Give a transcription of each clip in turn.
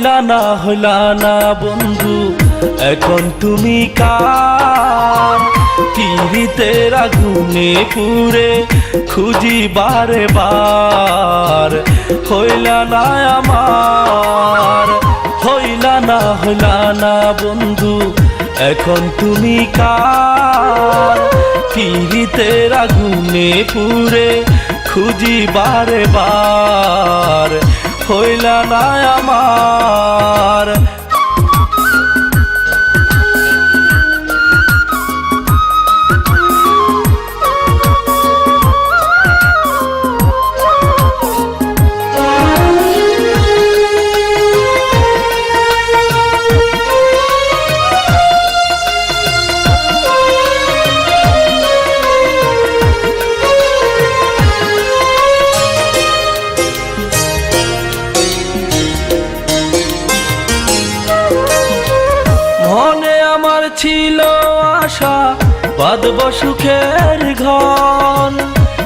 হইলা না বন্ধু এখন তুমি কার পীড়িতের আগুনে পুড়ে খুঁজি বারে বার হইলা না আমার হইলা না বন্ধু এখন তুমি কার পীড়িতের আগুনে পুড়ে খুঁজি বারে বার হইলা না আমার ছিল আশা বাঁধব সুখের ঘর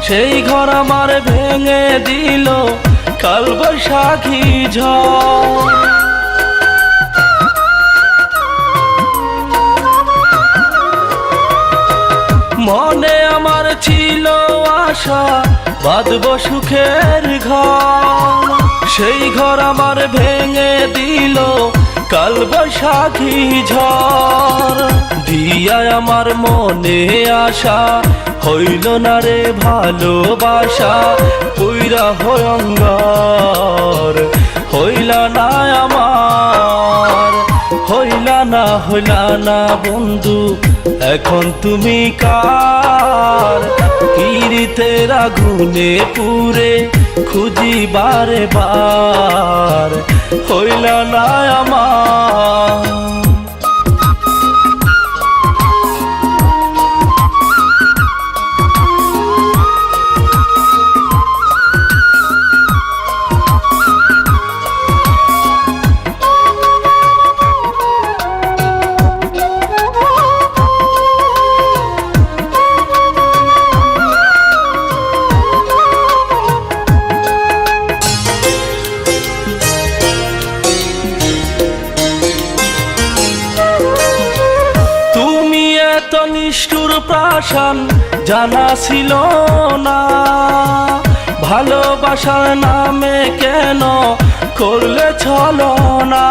সেই ঘর আমার ভেঙে দিল কালবৈশাখী ঝড় মনে আমার ছিল আশা বাঁধব সুখের ঘর সেই ঘর আমার ভেঙে দিল কালবৈশাখী ঝড় দিয়া আমার মনে আশা হইল না রে ভালোবাসা পুইরা হয়ঙ্গার হইলা না আমার হইলা না বন্ধু এখন তুমি কার পীড়িতের আগুনে পুড়ে খুঁজি বারে বার হইলা না আমার নিষ্ঠুর প্রাশান জানা ছিল না ভালোবাসার নামে কেন করলে ছলনা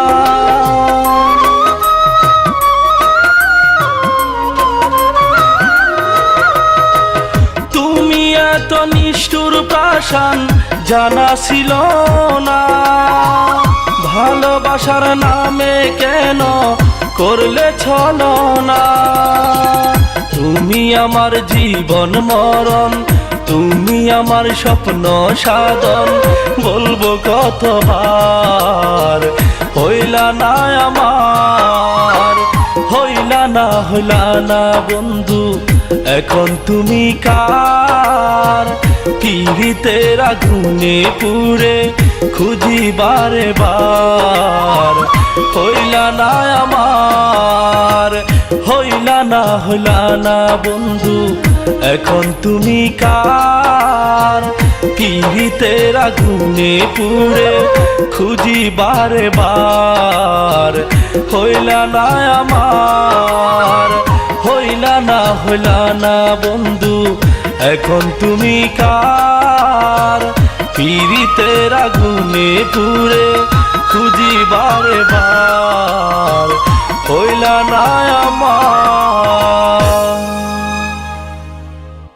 তুমি এত নিষ্ঠুর প্রাশান জানা ছিল না ভালোবাসার নামে কেন করলে ছলনা তুমি আমার জীবন মরণ তুমি আমার স্বপ্ন সাধন বলবো কতবার হইলা না আমার হইলা না বন্ধু এখন তুমি কার পীড়িতের আগুনে পুড়ে খুঁজি বারে বার হইলা না আমার হইলা না বন্ধু এখন তুমি কার পীড়িতের আগুনে পুড়ে খুঁজি বারে বার হইলা না আমার হইলা না বন্ধু এখন তুমি কার পীড়িতের আগুনে পুড়ে খুঁজি বারে বার হইলা না আমার